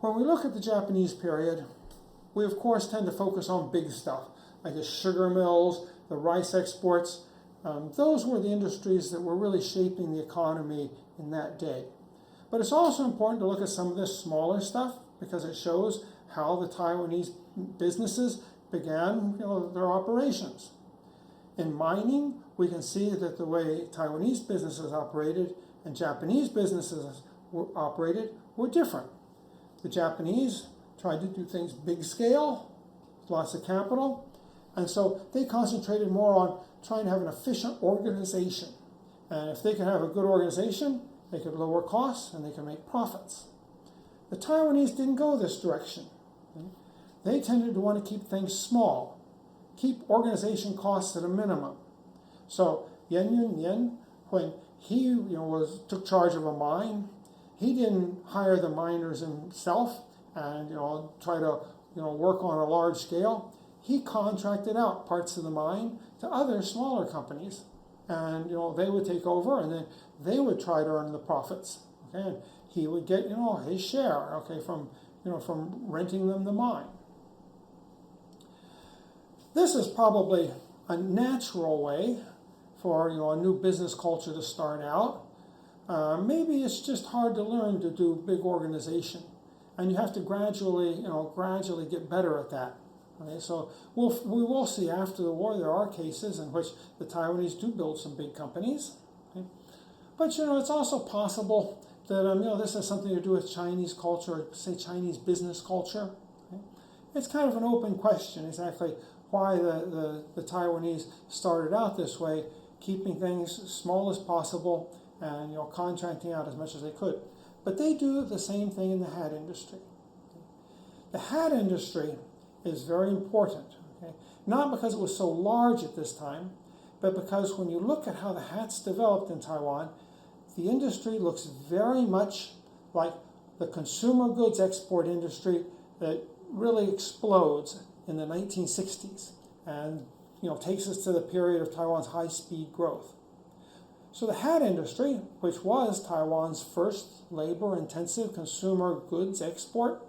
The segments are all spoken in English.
When we look at the Japanese period, we of course tend to focus on big stuff, like the sugar mills, the rice exports. Those were the industries that were really shaping the economy in that day. But it's also important to look at some of this smaller stuff because it shows how the Taiwanese businesses began their operations. In mining, we can see that the way Taiwanese businesses operated and Japanese businesses operated were different. The Japanese tried to do things big scale, lots of capital, and so they concentrated more on trying to have an efficient organization. And if they could have a good organization, they could lower costs and they could make profits. The Taiwanese didn't go this direction. They tended to want to keep things small, keep organization costs at a minimum. So Yan Yunyan, when he took charge of a mine, he didn't hire the miners himself and try to work on a large scale. He contracted out parts of the mine to other smaller companies, and they would take over, and then they would try to earn the profits. Okay, and he would get his share. Okay, from renting them the mine. This is probably a natural way for a new business culture to start out. Maybe it's just hard to learn to do big organization, and you have to gradually get better at that. Okay, so we will see after the war there are cases in which the Taiwanese do build some big companies. Okay? But it's also possible that this has something to do with Chinese culture, say Chinese business culture. Okay? It's kind of an open question exactly why the Taiwanese started out this way, keeping things as small as possible and contracting out as much as they could. But they do the same thing in the hat industry. The hat industry is very important, okay? Not because it was so large at this time, but because when you look at how the hats developed in Taiwan, the industry looks very much like the consumer goods export industry that really explodes in the 1960s and takes us to the period of Taiwan's high-speed growth. So the hat industry, which was Taiwan's first labor-intensive consumer goods export,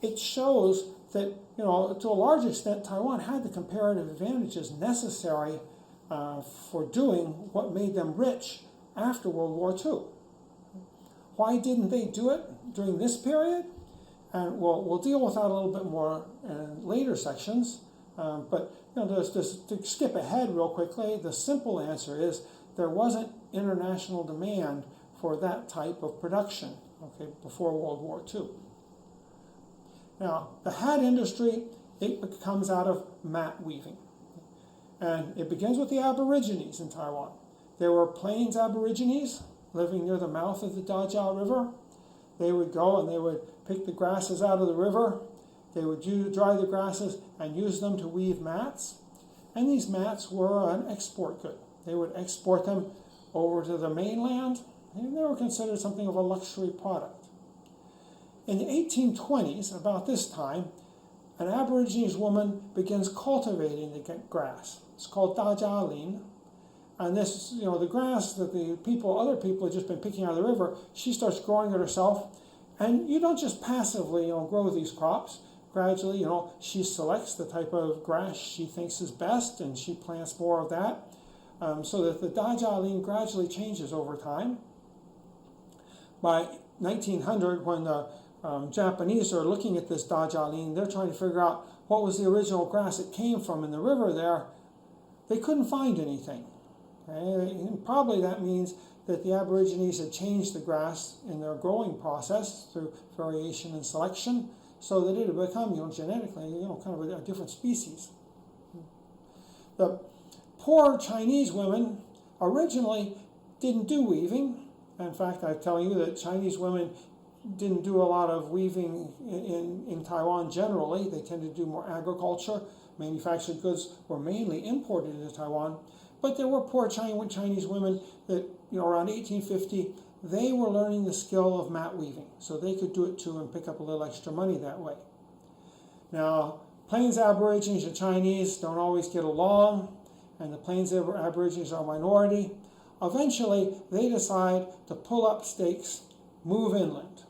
it shows that, to a large extent, Taiwan had the comparative advantages necessary for doing what made them rich after World War II. Why didn't they do it during this period? And we'll deal with that a little bit more in later sections. But just to skip ahead real quickly, the simple answer is there wasn't international demand for that type of production, okay, before World War II. Now, the hat industry, it comes out of mat weaving. And it begins with the Aborigines in Taiwan. There were Plains Aborigines living near the mouth of the Dajia River. They would go and they would pick the grasses out of the river. They would dry the grasses and use them to weave mats. And these mats were an export good. They would export them over to the mainland, and they were considered something of a luxury product. In the 1820s, about this time, an Aborigines woman begins cultivating the grass. It's called dajialin. And this, the grass that other people had just been picking out of the river, she starts growing it herself. And you don't just passively, grow these crops. Gradually, she selects the type of grass she thinks is best, and she plants more of that, so that the dajialin gradually changes over time. By 1900, when the Japanese are looking at this dajialin, they're trying to figure out what was the original grass it came from in the river there. They couldn't find anything. Okay? And probably that means that the Aborigines had changed the grass in their growing process through variation and selection, so that it had become, genetically, kind of a different species. The poor Chinese women originally didn't do weaving. In fact, I'm telling you that Chinese women didn't do a lot of weaving in Taiwan generally. They tended to do more agriculture. Manufactured goods were mainly imported into Taiwan. But there were poor Chinese women that, around 1850, they were learning the skill of mat weaving. So they could do it too and pick up a little extra money that way. Now, Plains Aborigines and Chinese don't always get along, and the Plains Aborigines are a minority. Eventually, they decide to pull up stakes, move inland.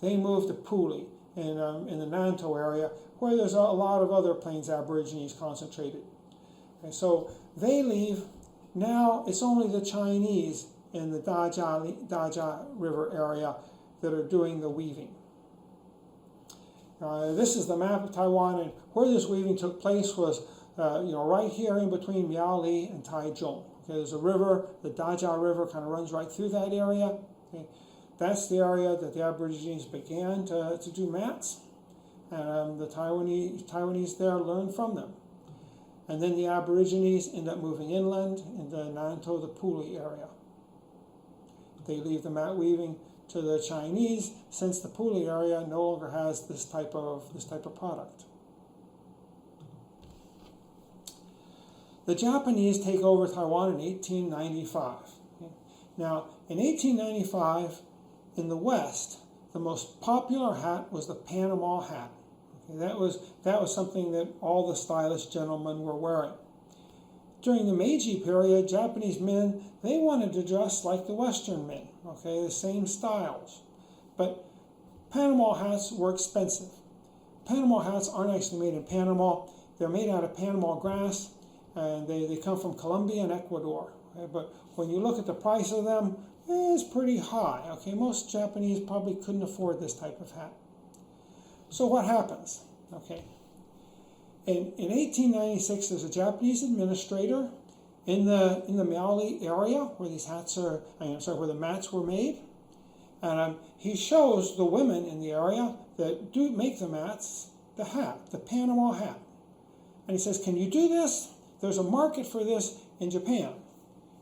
they moved to Puli in the Nantou area, where there's a lot of other Plains Aborigines concentrated. And so they leave. Now it's only the Chinese in the Dajia River area that are doing the weaving. This is the map of Taiwan, and where this weaving took place was right here in between Miaoli and Taichung. Okay, there's a river, the Dajia River kind of runs right through that area. Okay. That's the area that the Aborigines began to do mats, and the Taiwanese there learned from them. And then the Aborigines end up moving inland in the Nantou, the Puli area. They leave the mat weaving to the Chinese, since the Puli area no longer has this type of product. The Japanese take over Taiwan in 1895. Okay. Now, in 1895, in the West, the most popular hat was the Panama hat. Okay, that was something that all the stylish gentlemen were wearing. During the Meiji period, Japanese men, they wanted to dress like the Western men, okay, the same styles. But Panama hats were expensive. Panama hats aren't actually made in Panama. They're made out of Panama grass, and they come from Colombia and Ecuador. Okay? But when you look at the price of them, it's pretty high. Okay, most Japanese probably couldn't afford this type of hat. So what happens? Okay. In 1896, there's a Japanese administrator in the Miaoli area where these hats where the mats were made, and he shows the women in the area that do make the mats the hat, the Panama hat, and he says, "Can you do this? There's a market for this in Japan."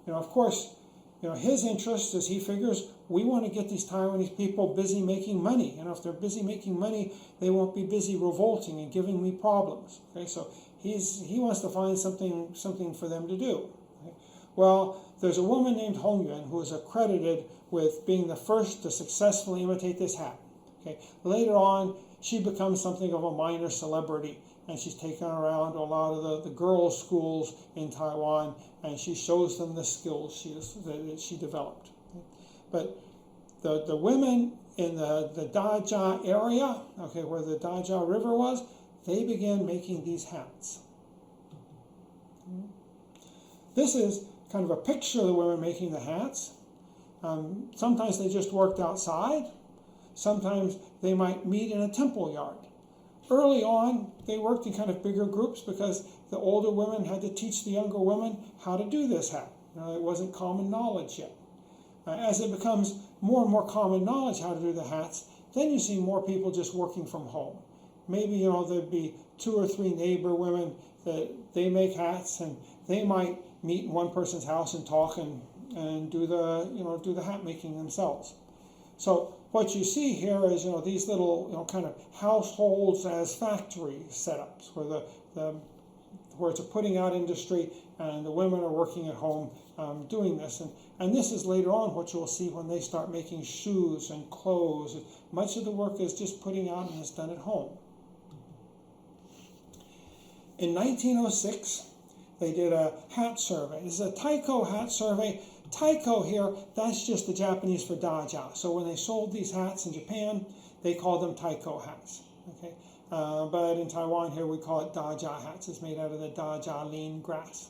Of course, his interest is, he figures, we want to get these Taiwanese people busy making money. If they're busy making money, they won't be busy revolting and giving me problems. Okay, so he wants to find something for them to do. Okay? Well, there's a woman named Hong Yuan who is accredited with being the first to successfully imitate this hat. Okay, later on, she becomes something of a minor celebrity, and she's taken around to a lot of the girls' schools in Taiwan, and she shows them the skills that she developed. But the women in the Dajia area, okay, where the Dajia River was, they began making these hats. This is kind of a picture of the women making the hats. Sometimes they just worked outside. Sometimes they might meet in a temple yard. Early on, they worked in kind of bigger groups because the older women had to teach the younger women how to do this hat. It wasn't common knowledge yet. As it becomes more and more common knowledge how to do the hats, then you see more people just working from home. Maybe there'd be 2 or 3 neighbor women that they make hats, and they might meet in one person's house and talk and do the hat making themselves. So what you see here is these little kind of households as factory setups where it's a putting out industry, and the women are working at home doing this. And this is later on what you'll see when they start making shoes and clothes. Much of the work is just putting out and is done at home. In 1906, they did a hat survey. This is a Taiko hat survey. Taiko here, that's just the Japanese for Dajia. So when they sold these hats in Japan, they called them Taiko hats. Okay, but in Taiwan here, we call it Dajia hats. It's made out of the Dajia lean grass.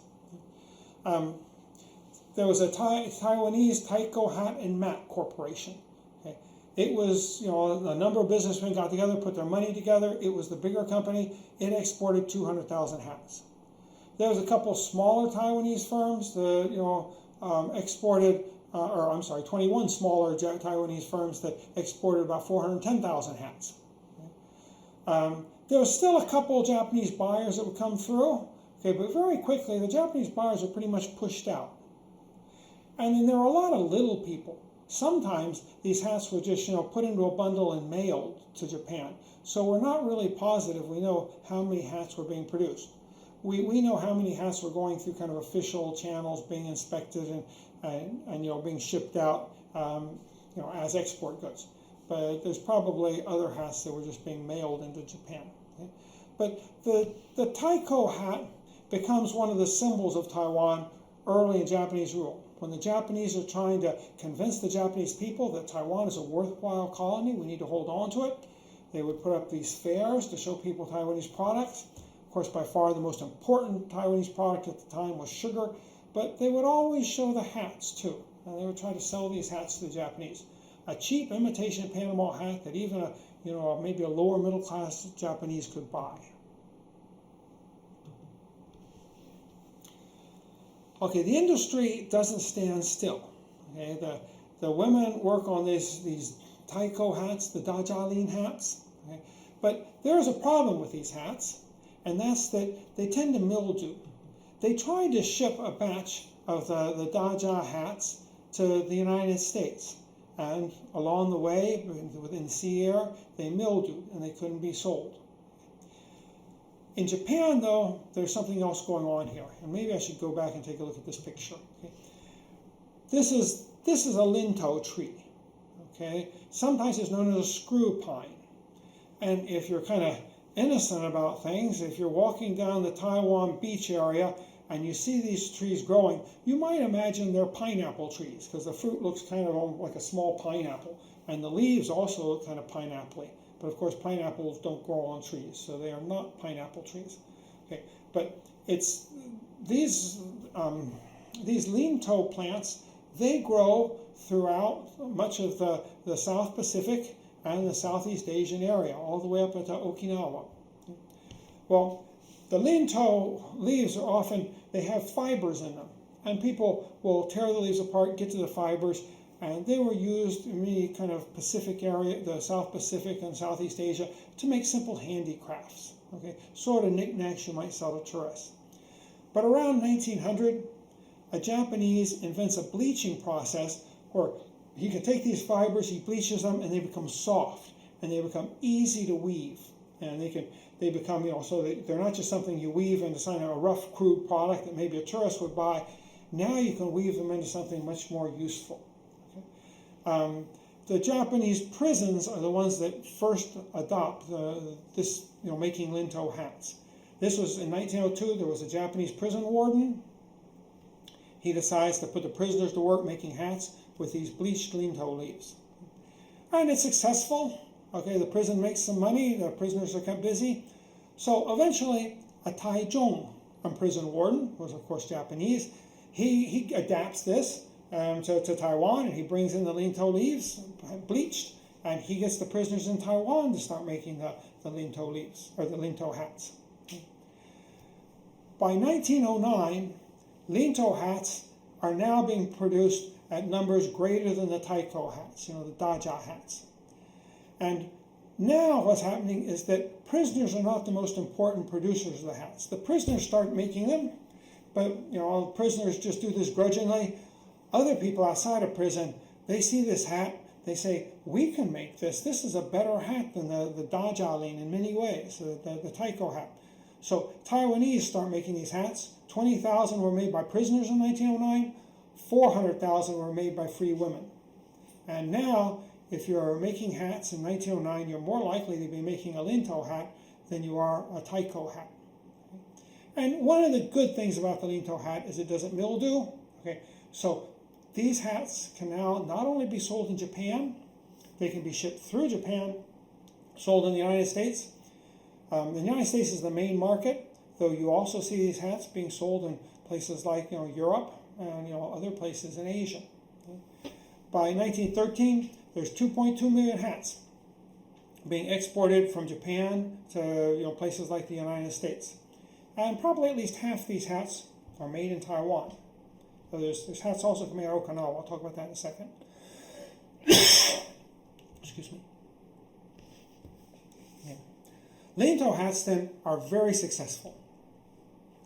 There was a Taiwanese Taiko Hat and Mat Corporation. Okay. It was, a number of businessmen got together, put their money together. It was the bigger company. It exported 200,000 hats. There was a couple smaller Taiwanese firms that, exported, 21 smaller Taiwanese firms that exported about 410,000 hats. Okay. There was still a couple Japanese buyers that would come through, okay, but very quickly the Japanese buyers were pretty much pushed out. And then there were a lot of little people. Sometimes these hats were just, put into a bundle and mailed to Japan. So we're not really positive we know how many hats were being produced. We know how many hats were going through kind of official channels, being inspected and being shipped out, as export goods. But there's probably other hats that were just being mailed into Japan. Okay? But the Taiko hat becomes one of the symbols of Taiwan early in Japanese rule. When the Japanese are trying to convince the Japanese people that Taiwan is a worthwhile colony, we need to hold on to it, they would put up these fairs to show people Taiwanese products. Of course, by far the most important Taiwanese product at the time was sugar, but they would always show the hats too. And they would try to sell these hats to the Japanese. A cheap imitation Panama hat that even maybe a lower middle class Japanese could buy. Okay, the industry doesn't stand still. Okay, the women work on these taiko hats, the dajalin hats. Okay? But there's a problem with these hats, and that's that they tend to mildew. They tried to ship a batch of the daja hats to the United States, and along the way, within sea air, they mildewed and they couldn't be sold. In Japan, though, there's something else going on here, and maybe I should go back and take a look at this picture. Okay? This is a linto tree. Okay, sometimes it's known as a screw pine, and if you're kind of innocent about things, if you're walking down the Taiwan beach area and you see these trees growing, you might imagine they're pineapple trees because the fruit looks kind of like a small pineapple, and the leaves also look kind of pineapple-y. But of course, pineapples don't grow on trees, so they are not pineapple trees. Okay, but it's these linto plants. They grow throughout much of the South Pacific and the Southeast Asian area, all the way up into Okinawa. Well, the linto leaves are often, they have fibers in them, and people will tear the leaves apart, get to the fibers, and they were used in the kind of Pacific area, the South Pacific and Southeast Asia, to make simple handicrafts, okay, sort of knickknacks you might sell to tourists. But around 1900, a Japanese invents a bleaching process where he can take these fibers, he bleaches them, and they become soft, and they become easy to weave, and they become, so they're not just something you weave into kind of a rough, crude product that maybe a tourist would buy. Now you can weave them into something much more useful. The Japanese prisons are the ones that first adopt this, making linto hats. This was in 1902. There was a Japanese prison warden. He decides to put the prisoners to work making hats with these bleached linto leaves, and it's successful. Okay, the prison makes some money. The prisoners are kept busy. So eventually, a Taichung, a prison warden, was of course Japanese. He adapts this to Taiwan, and he brings in the linto leaves, bleached, and he gets the prisoners in Taiwan to start making the linto leaves, or the linto hats. By 1909, linto hats are now being produced at numbers greater than the taiko hats, the daja hats. And now what's happening is that prisoners are not the most important producers of the hats. The prisoners start making them, but prisoners just do this grudgingly. Other people outside of prison, they see this hat, they say, we can make this. This is a better hat than the dajalin in many ways, the taiko hat. So Taiwanese start making these hats. 20,000 were made by prisoners in 1909. 400,000 were made by free women. And now, if you're making hats in 1909, you're more likely to be making a linto hat than you are a taiko hat. And one of the good things about the linto hat is it doesn't mildew. Okay, so these hats can now not only be sold in Japan, they can be shipped through Japan, sold in the United States. The United States is the main market, though you also see these hats being sold in places like Europe and other places in Asia. Okay. By 1913, there's 2.2 million hats being exported from Japan to places like the United States, and probably at least half these hats are made in Taiwan. So there's hats also coming out of Okinawa. I'll talk about that in a second. Excuse me. Yeah. Linto hats then are very successful.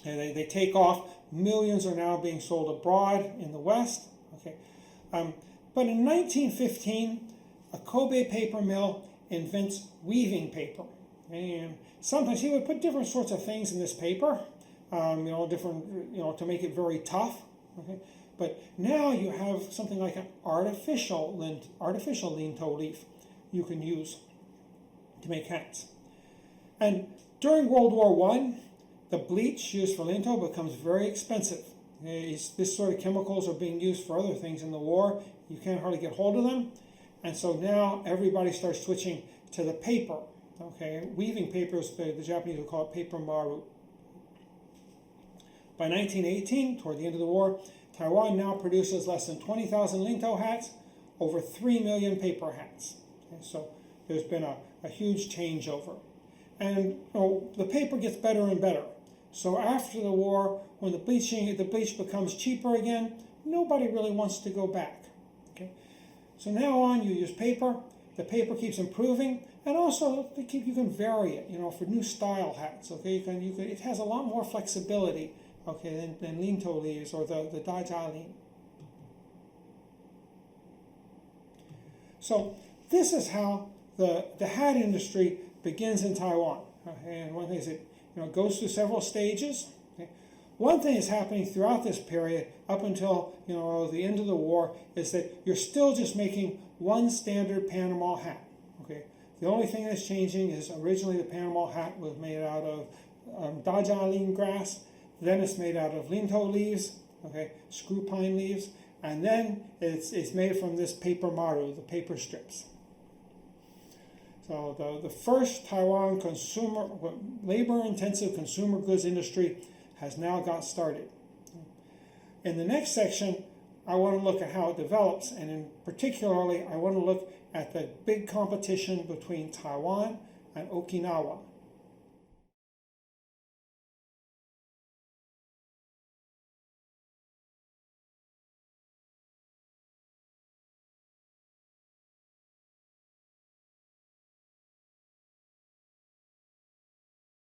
And they take off. Millions are now being sold abroad in the West. Okay, but in 1915, a Kobe paper mill invents weaving paper, and sometimes he would put different sorts of things in this paper, different, to make it very tough. Okay, but now you have something like an artificial linto leaf you can use to make hats. And during World War I, the bleach used for linto becomes very expensive. This sort of chemicals are being used for other things in the war. You can't hardly get hold of them. And so now everybody starts switching to the paper. Okay, weaving papers, the Japanese would call it paper maru. By 1918, toward the end of the war, Taiwan now produces less than 20,000 lintou hats, over 3 million paper hats. Okay, so there's been a huge changeover. And the paper gets better and better. So after the war, when the bleach becomes cheaper again, nobody really wants to go back. Okay? So now on, you use paper. The paper keeps improving, and also you can vary it. For new style hats. Okay, it has a lot more flexibility. Okay, than lintou leaves or the daijia. So this is how the hat industry begins in Taiwan. Okay? And one thing is it goes through several stages. Okay? One thing that's happening throughout this period, up until the end of the war, is that you're still just making one standard Panama hat. Okay, the only thing that's changing is originally the Panama hat was made out of daijia grass. Then it's made out of lintou leaves, okay, screw pine leaves, and then it's made from this paper maru, the paper strips. So the first Taiwan labor-intensive consumer goods industry has now got started. In the next section, I want to look at how it develops, and particularly, I want to look at the big competition between Taiwan and Okinawa.